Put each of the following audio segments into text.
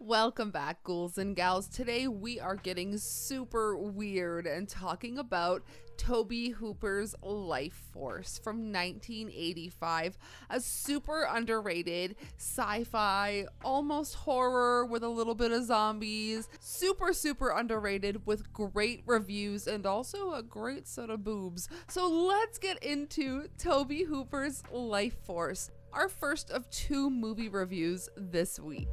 Welcome back, ghouls and gals. Today we are getting super weird and talking about Tobe Hooper's Lifeforce from 1985, a super underrated sci-fi, almost horror with a little bit of zombies, super underrated with great reviews and also a great set of boobs. So let's get into Tobe Hooper's Lifeforce, our first of two movie reviews this week.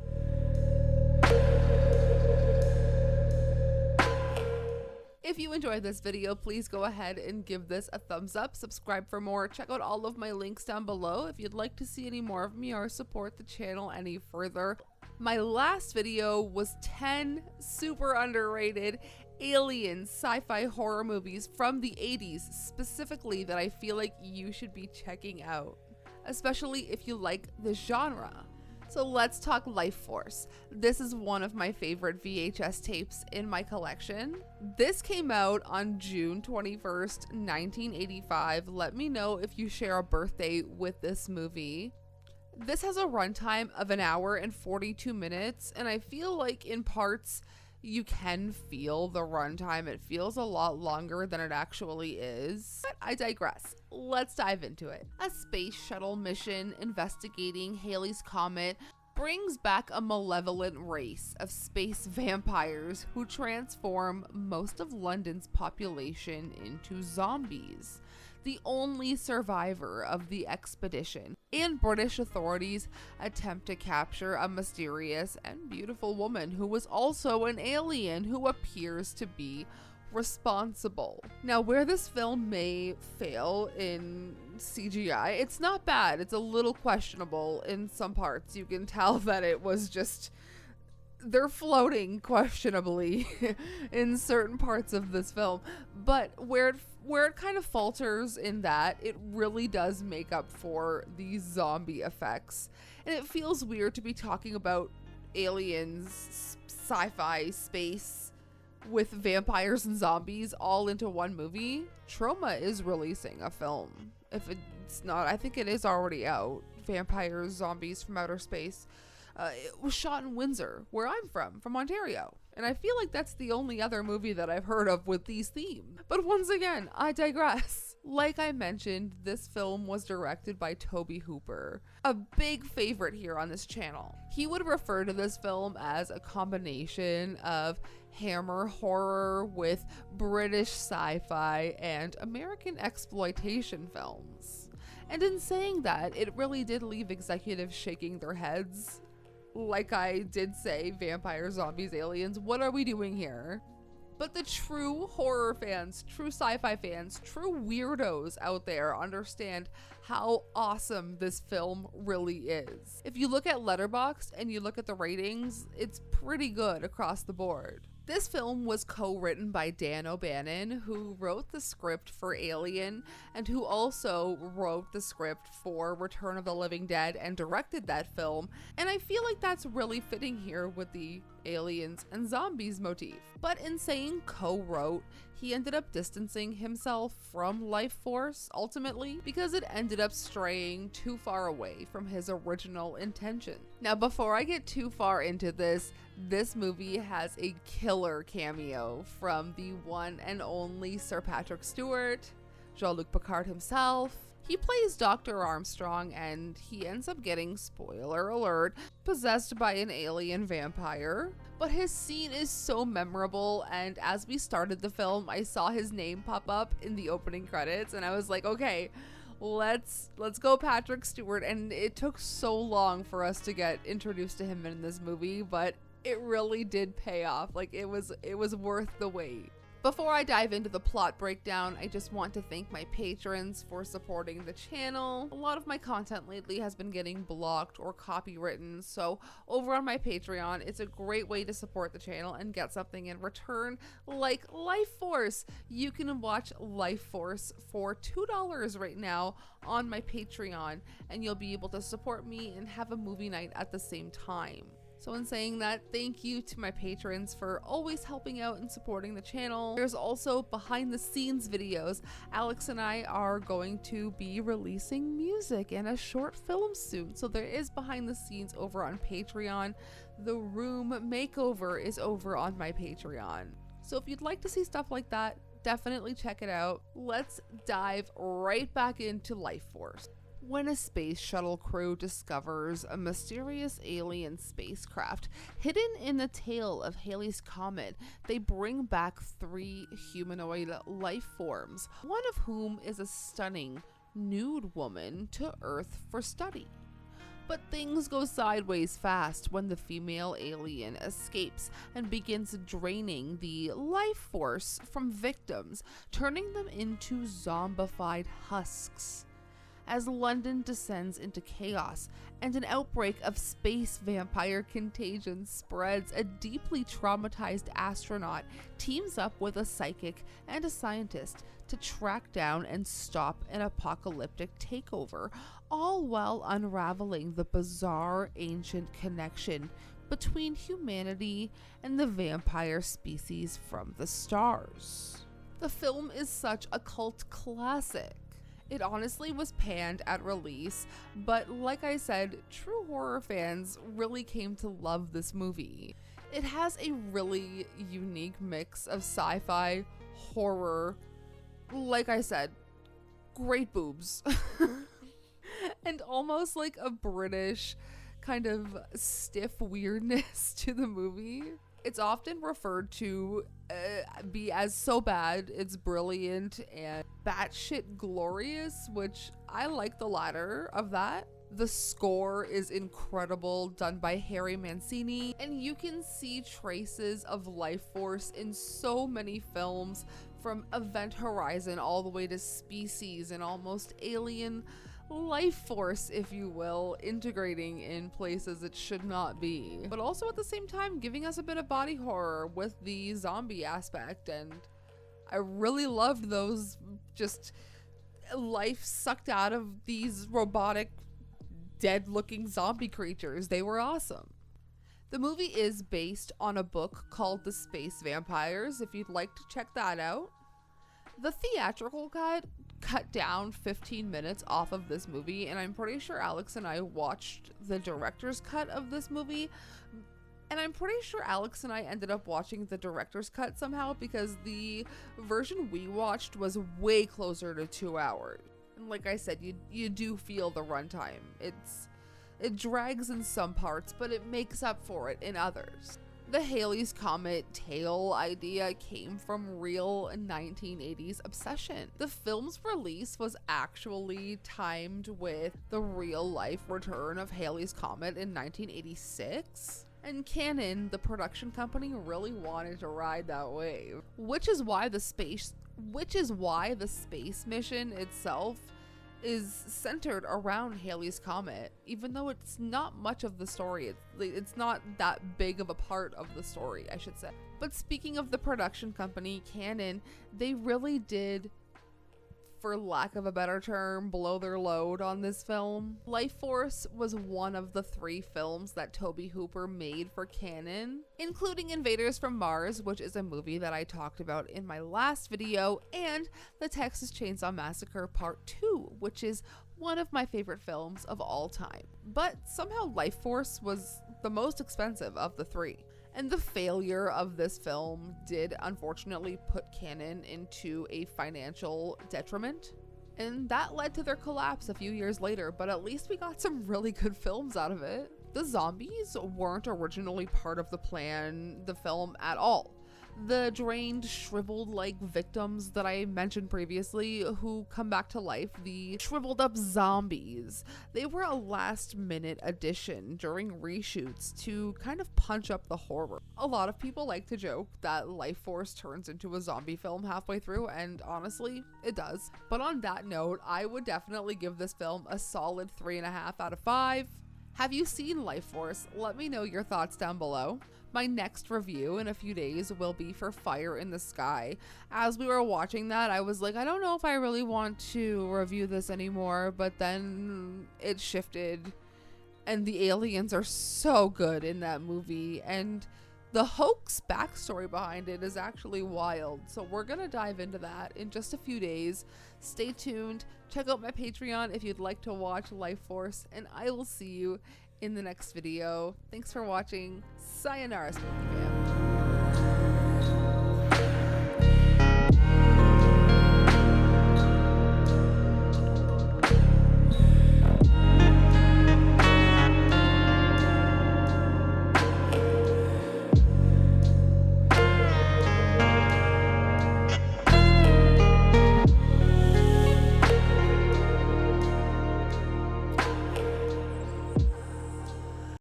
If you enjoyed this video, please go ahead and give this a thumbs up, subscribe for more, check out all of my links down below if you'd like to see any more of me or support the channel any further. My last video was 10 super underrated alien sci-fi horror movies from the 80s specifically that I feel like you should be checking out, especially if you like this genre. So let's talk Lifeforce. This is one of my favorite VHS tapes in my collection. This came out on June 21st, 1985. Let me know if you share a birthday with this movie. This has a runtime of 1 hour and 42 minutes, and I feel like in parts you can feel the runtime. It feels a lot longer than it actually is. But I digress. Let's dive into it. A space shuttle mission investigating Halley's Comet brings back a malevolent race of space vampires who transform most of London's population into zombies. The only survivor of the expedition, and British authorities attempt to capture a mysterious and beautiful woman who was also an alien who appears to be responsible. Now, where this film may fail in CGI, it's not bad. It's a little questionable in some parts. You can tell that it was just, they're floating questionably in certain parts of this film, but where it kind of falters in that, it really does make up for these zombie effects. And it feels weird to be talking about aliens, sci-fi, space, with vampires and zombies all into one movie. Troma is releasing a film. If it's not, I think it is already out. Vampires, Zombies from Outer Space. It was shot in Windsor, where I'm from Ontario. And I feel like that's the only other movie that I've heard of with these themes. But once again, I digress. Like I mentioned, this film was directed by Tobe Hooper, a big favorite here on this channel. He would refer to this film as a combination of Hammer horror with British sci-fi and American exploitation films. And in saying that, it really did leave executives shaking their heads. Like I did say, vampires, zombies, aliens, what are we doing here? But the true horror fans, true sci-fi fans, true weirdos out there understand how awesome this film really is. If you look at Letterboxd and you look at the ratings, it's pretty good across the board. This film was co-written by Dan O'Bannon, who wrote the script for Alien and who also wrote the script for Return of the Living Dead and directed that film. And I feel like that's really fitting here with the aliens and zombies motif. But in saying co-wrote, he ended up distancing himself from Lifeforce ultimately because it ended up straying too far away from his original intention. Now, before I get too far into this movie has a killer cameo from the one and only Sir Patrick Stewart, Jean-Luc Picard himself. He plays Dr. Armstrong and he ends up getting, spoiler alert, possessed by an alien vampire. But his scene is so memorable, and as we started the film, I saw his name pop up in the opening credits and I was like, okay, let's go Patrick Stewart. And it took so long for us to get introduced to him in this movie, but it really did pay off. Like it was worth the wait. Before I dive into the plot breakdown, I just want to thank my patrons for supporting the channel. A lot of my content lately has been getting blocked or copywritten, so over on my Patreon, it's a great way to support the channel and get something in return, like Lifeforce. You can watch Lifeforce for $2 right now on my Patreon, and you'll be able to support me and have a movie night at the same time. So in saying that, thank you to my patrons for always helping out and supporting the channel. There's also behind the scenes videos. Alex and I are going to be releasing music and a short film soon. So there is behind the scenes over on Patreon. The room makeover is over on my Patreon. So if you'd like to see stuff like that, definitely check it out. Let's dive right back into Lifeforce. When a space shuttle crew discovers a mysterious alien spacecraft hidden in the tail of Halley's Comet, they bring back 3 humanoid life forms, one of whom is a stunning, nude woman to Earth for study. But things go sideways fast when the female alien escapes and begins draining the life force from victims, turning them into zombified husks. As London descends into chaos and an outbreak of space vampire contagion spreads, a deeply traumatized astronaut teams up with a psychic and a scientist to track down and stop an apocalyptic takeover, all while unraveling the bizarre ancient connection between humanity and the vampire species from the stars. The film is such a cult classic. It honestly was panned at release, but like I said, true horror fans really came to love this movie. It has a really unique mix of sci-fi, horror, like I said, great boobs, and almost like a British kind of stiff weirdness to the movie. It's often referred to be as so bad it's brilliant and batshit glorious, which I like the latter of that. The score is incredible, done by Harry Mancini, and you can see traces of Lifeforce in so many films, from Event Horizon all the way to Species and almost Alien. Lifeforce, if you will, integrating in places it should not be, but also at the same time giving us a bit of body horror with the zombie aspect. And I really loved those just life sucked out of these robotic dead looking zombie creatures. They were awesome. The movie is based on a book called The Space Vampires, if you'd like to check that out. The theatrical cut down 15 minutes off of this movie, and I'm pretty sure Alex and I watched the director's cut of this movie, and I'm pretty sure Alex and I ended up watching the director's cut somehow, because the version we watched was way closer to 2 hours. And like I said, you do feel the runtime. It drags in some parts, but it makes up for it in others. The Halley's Comet tail idea came from real 1980s obsession. The film's release was actually timed with the real-life return of Halley's Comet in 1986. And Canon, the production company, really wanted to ride that wave. Which is why the space mission itself is centered around Halley's Comet, even though it's not much of the story. It's not that big of a part of the story, I should say. But speaking of the production company, Canon, they really did, for lack of a better term, blow their load on this film. Lifeforce was one of the 3 films that Tobe Hooper made for Canon, including Invaders from Mars, which is a movie that I talked about in my last video, and the Texas Chainsaw Massacre Part 2, which is one of my favorite films of all time. But somehow Lifeforce was the most expensive of the 3. And the failure of this film did unfortunately put Canon into a financial detriment. And that led to their collapse a few years later, but at least we got some really good films out of it. The zombies weren't originally part of the film at all. The drained, shriveled like victims that I mentioned previously who come back to life, the shriveled up zombies, they were a last minute addition during reshoots to kind of punch up the horror. A lot of people like to joke that Lifeforce turns into a zombie film halfway through, and honestly, it does. But on that note, I would definitely give this film a solid 3.5 out of 5. Have you seen Lifeforce? Let me know your thoughts down below. My next review in a few days will be for Fire in the Sky. As we were watching that, I was like, I don't know if I really want to review this anymore, but then it shifted And the aliens are so good in that movie. And the hoax backstory behind it is actually wild. So we're going to dive into that in just a few days. Stay tuned. Check out my Patreon if you'd like to watch Lifeforce. And I will see you in the next video. Thanks for watching. Sayonara, Spooky fam.